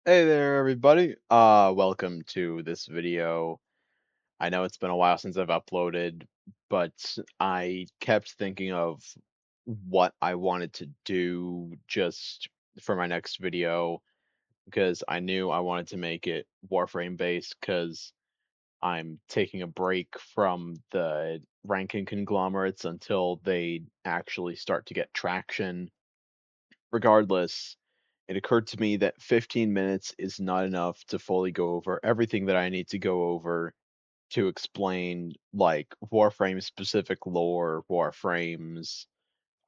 Hey there, everybody. Welcome to this video. I know it's been a while since I've uploaded, but I kept thinking of what I wanted to do just for my next video because I knew I wanted to make it Warframe based because I'm taking a break from the ranking conglomerates until they actually start to get traction. Regardless, it occurred to me that 15 minutes is not enough to fully go over everything that I need to go over to explain like Warframe specific lore, Warframes,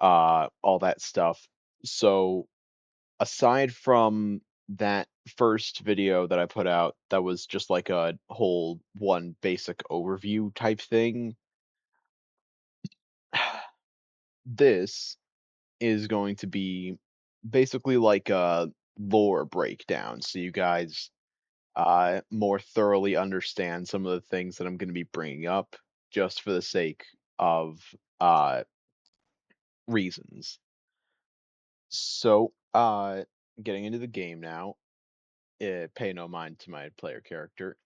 all that stuff. So aside from that first video that I put out that was just like a whole one basic overview type thing, this is going to be basically like a lore breakdown so you guys more thoroughly understand some of the things that I'm going to be bringing up just for the sake of uh, reasons. So, getting into the game now, pay no mind to my player character.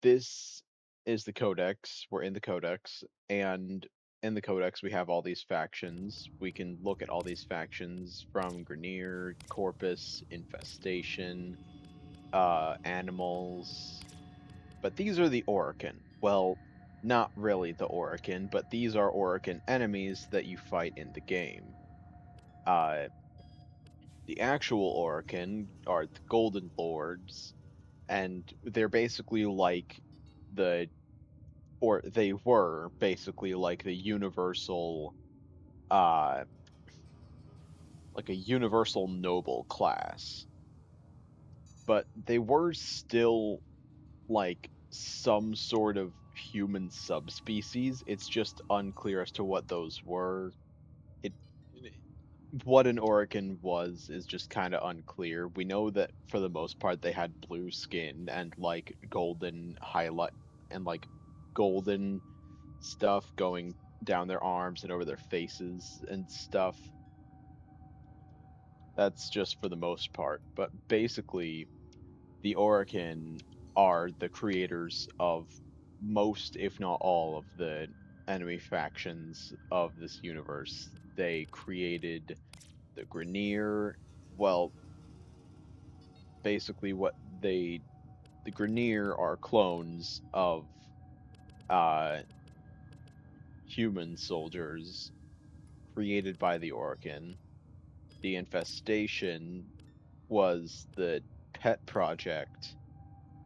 This is the Codex. We're in the Codex, and in the Codex, we have all these factions. We can look at all these factions from Grineer, Corpus, Infestation, Animals, but these are the Orokin. Well, not really the Orokin, but these are Orokin enemies that you fight in the game. Uh, the actual Orokin are the Golden Lords, and they're basically like the, or they were basically like the universal, uh, like a universal noble class. But they were still like some sort of human subspecies. It's just unclear as to what those were. It what an Orokin was is just kind of unclear. We know that for the most part they had blue skin and like golden highlight and like golden stuff going down their arms and over their faces and stuff. That's just for the most part. But basically, the Orokin are the creators of most, if not all, of the enemy factions of this universe. They created the Grineer. Well, basically, the Grineer are clones of uh, human soldiers created by the Orokin. The Infestation was the pet project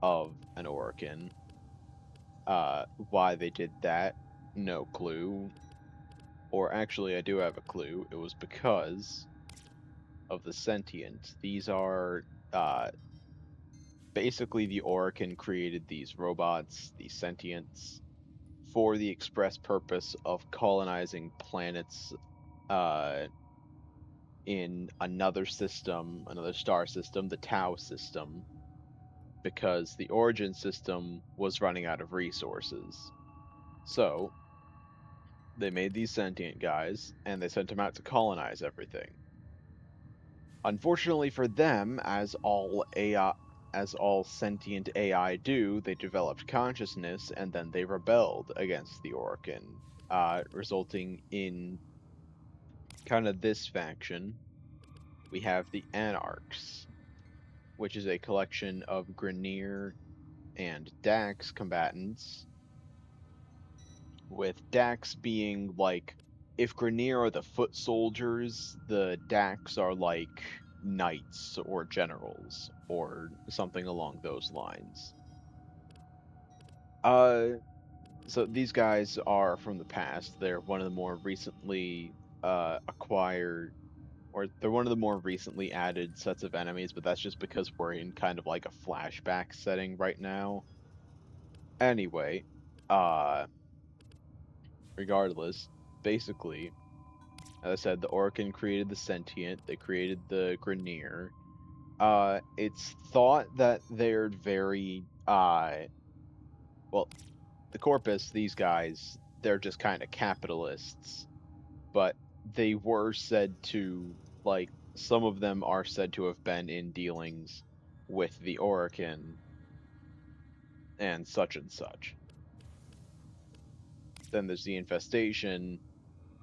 of an Orokin. Why they did that, no clue. Or actually, I do have a clue. It was because of the sentient. These are uh, basically the Orokin created these robots, these sentients, for the express purpose of colonizing planets uh, in another system, another star system, the Tau system, because the origin system was running out of resources. So they made these sentient guys and they sent them out to colonize everything. Unfortunately for them, as all sentient AI do, they developed consciousness and then they rebelled against the Orokin, resulting in kind of this faction. We have the Anarchs, which is a collection of Grineer and Dax combatants, with Dax being like, if Grineer are the foot soldiers, the Dax are like knights or generals or something along those lines. Uh, so these guys are from the past. They're one of the more recently acquired, or they're one of the more recently added sets of enemies, but that's just because we're in kind of like a flashback setting right now. Anyway, uh, regardless, basically, as I said, the Orokin created the sentient, they created the Grineer. It's thought that they're very well, the Corpus, these guys, they're just kind of capitalists, but they were said to, like, some of them are said to have been in dealings with the Orokin and such and such. Then there's the Infestation,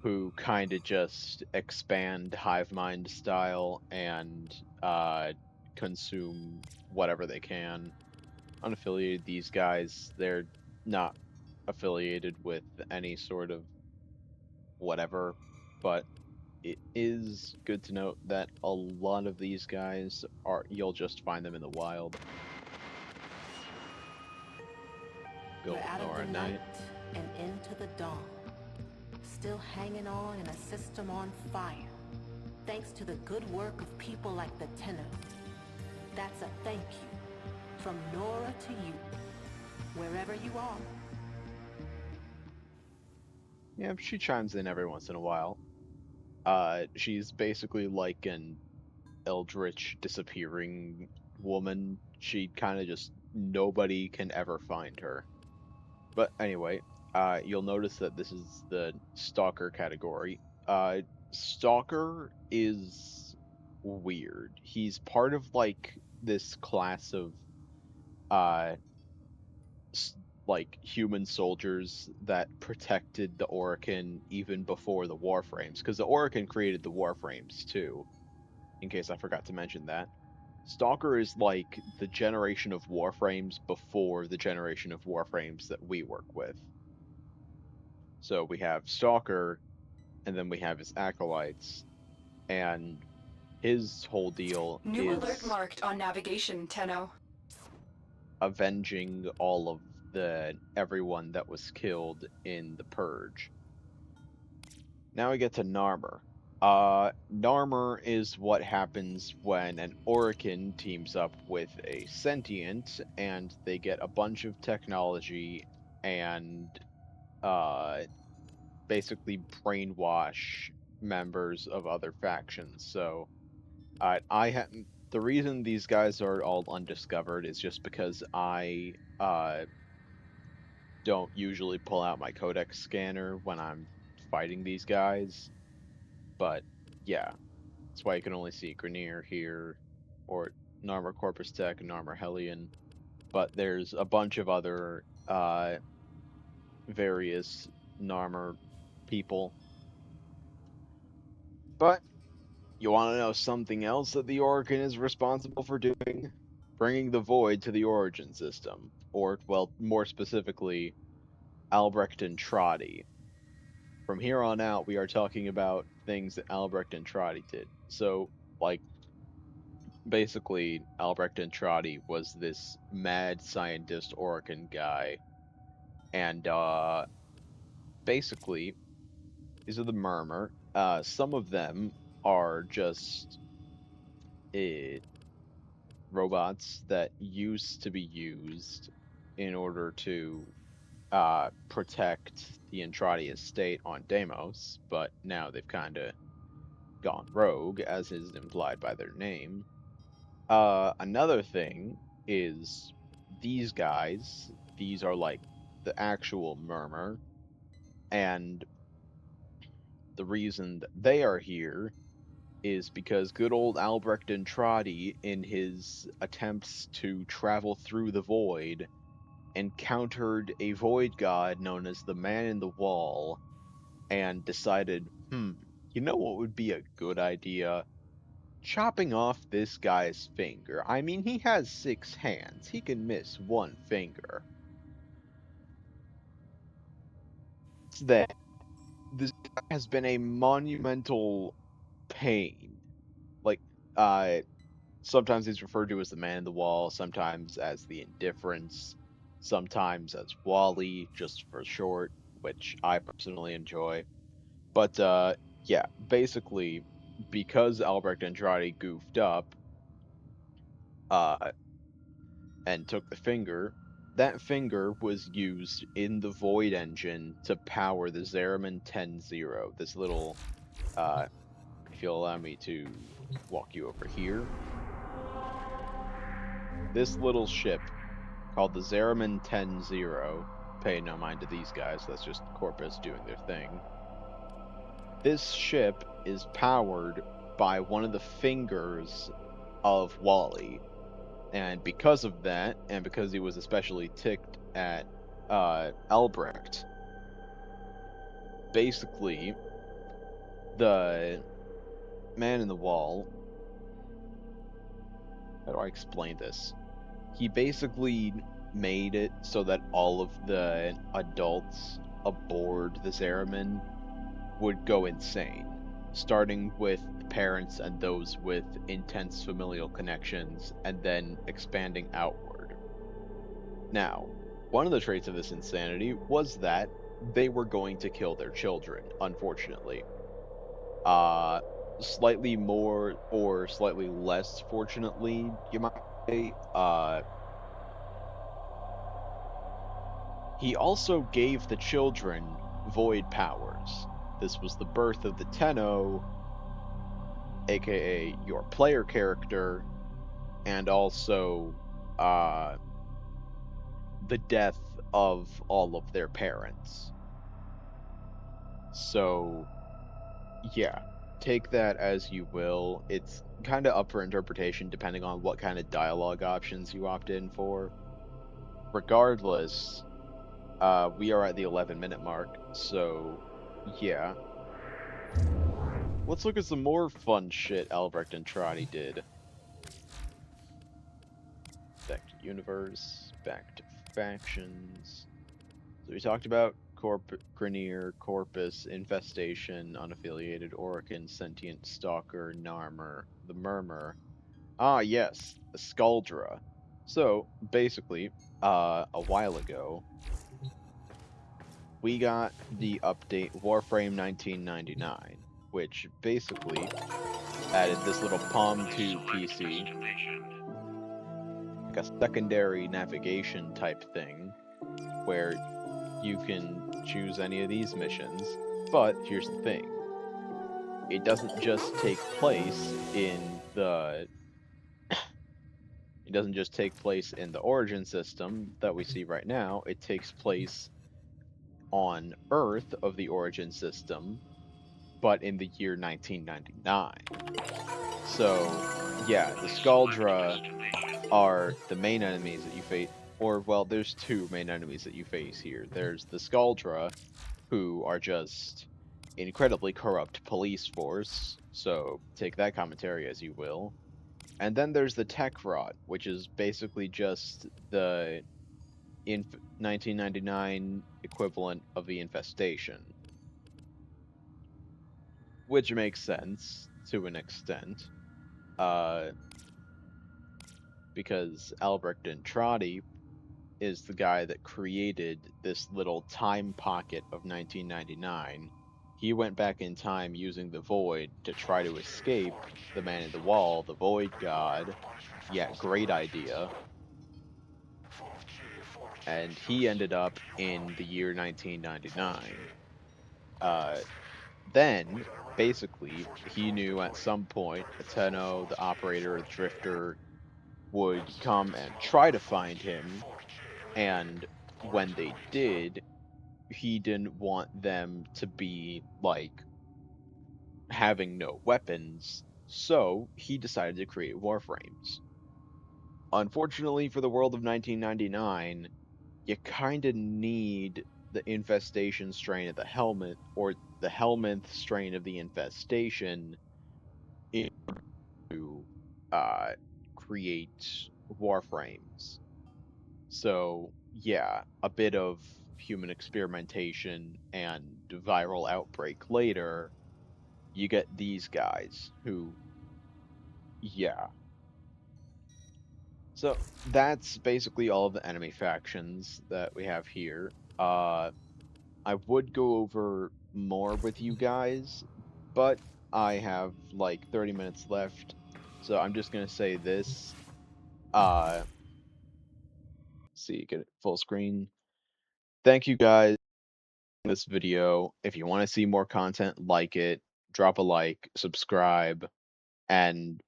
who kind of just expand hive mind style and consume whatever they can. Unaffiliated, these guys, they're not affiliated with any sort of whatever, but it is good to note that a lot of these guys are, you'll just find them in the wild. We're Golden out of Nora the night Knight. and into the dawn. Still hanging on in a system on fire. Thanks to the good work of people like the Tenor. That's a thank you. From Nora to you. Wherever you are. Yeah, she chimes in every once in a while. She's basically like an eldritch disappearing woman. She kind of just, nobody can ever find her. But anyway, you'll notice that this is the Stalker category. Stalker is weird. He's part of like this class of uh like human soldiers that protected the Orokin even before the Warframes, because the Orokin created the Warframes too, in case I forgot to mention that. Stalker is like the generation of Warframes before the generation of Warframes that we work with. So we have Stalker, and then we have his acolytes, and his whole deal New alert is marked on navigation, Tenno. avenging all of the everyone that was killed in the Purge. Now we get to Narmer. Narmer is what happens when an Orokin teams up with a sentient and they get a bunch of technology and uh, basically brainwash members of other factions. So I ha- the reason these guys are all undiscovered is just because I don't usually pull out my codex scanner when I'm fighting these guys. But yeah, that's why you can only see Grenier here, or Narmer Corpus Tech and Narmer Hellion. But there's a bunch of other various Narmer people. But you want to know something else that the Orokin is responsible for doing? Bringing the Void to the Origin system. Or, well, more specifically, Albrecht and Trotty. From here on out, we are talking about things that Albrecht and Trotty did. So, like, basically, Albrecht and Trotty was this mad scientist Orokin guy. And, basically, these are the Murmur. Some of them are just uh, robots that used to be used in order to protect the Entrati estate on Deimos, but now they've kind of gone rogue, as is implied by their name. Another thing is these guys, these are like the actual Murmur, and the reason that they are here is because good old Albrecht Entrati, in his attempts to travel through the void, encountered a void god known as the Man in the Wall and decided, you know what would be a good idea? Chopping off this guy's finger. I mean, he has 6 hands. He can miss one finger. Since then, this guy has been a monumental pain. Like, uh, sometimes he's referred to as the Man in the Wall, sometimes as the Indifference, sometimes as Wally, just for short, which I personally enjoy. But yeah, basically, because Albrecht Andrade goofed up uh, and took the finger, that finger was used in the Void engine to power the Zeraman 10-0. This little, if you'll allow me to walk you over here, this little ship called the Zeraman 10-0. Pay no mind to these guys, that's just Corpus doing their thing. This ship is powered by one of the fingers of Wally. And because of that, and because he was especially ticked at Albrecht, basically the man in the wall, how do I explain this? He basically made it so that all of the adults aboard the Zeraman would go insane, starting with the parents and those with intense familial connections, and then expanding outward. Now, one of the traits of this insanity was that they were going to kill their children, unfortunately. Uh, Slightly more or slightly less fortunately, you might say, he also gave the children void powers. This was the birth of the Tenno, aka your player character, and also uh, the death of all of their parents. So, yeah, take that as you will. It's kind of up for interpretation depending on what kind of dialogue options you opt in for. Regardless, we are at the 11-minute mark, so yeah. Let's look at some more fun shit Albrecht and Trotty did. Back to universe, back to factions. So we talked about Grineer, Corpus, Infestation, Unaffiliated, Orokin, Sentient Stalker, Narmer, the Murmur. Ah, yes, the Skuldra. So basically, a while ago, we got the update Warframe 1999, which basically added this little Palm 2 PC, like a secondary navigation type thing, where you can choose any of these missions. But here's the thing, it doesn't just take place in the it doesn't just take place in the origin system that we see right now. It takes place on Earth of the origin system, but in the year 1999. So, yeah, the Skaldra are the main enemies that you face, or well, there's two main enemies that you face here. There's the Skaldra, who are just incredibly corrupt police force, so take that commentary as you will. And then there's the Tech Rot, which is basically just the in 1999 equivalent of the Infestation, which makes sense to an extent, uh, because Albrecht and Trotty is the guy that created this little time pocket of 1999. He went back in time using the Void to try to escape the Man in the Wall, the Void God. Yeah, great idea. And he ended up in the year 1999. Uh, then, basically, he knew at some point Ateno, the operator, the drifter, would come and try to find him. And when they did, he didn't want them to be like having no weapons, so he decided to create Warframes. Unfortunately for the world of 1999, you kind of need the infestation strain of the helmet or the helminth strain of the infestation in to uh, create Warframes. So, yeah, a bit of human experimentation and viral outbreak later, you get these guys who, yeah. So that's basically all of the enemy factions that we have here. I would go over more with you guys, but I have like 30 minutes left, so I'm just gonna say this. Uh, See, get it full screen. Thank you guys for this video. If you want to see more content like it, drop a like, subscribe, and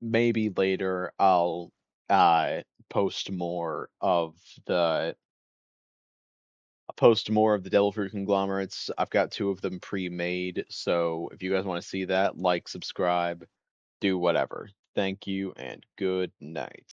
maybe later I'll uh post more of the post more of the Devil Fruit conglomerates. I've got two of them pre-made, so if you guys want to see that, like, subscribe, do whatever. thank you, and good night.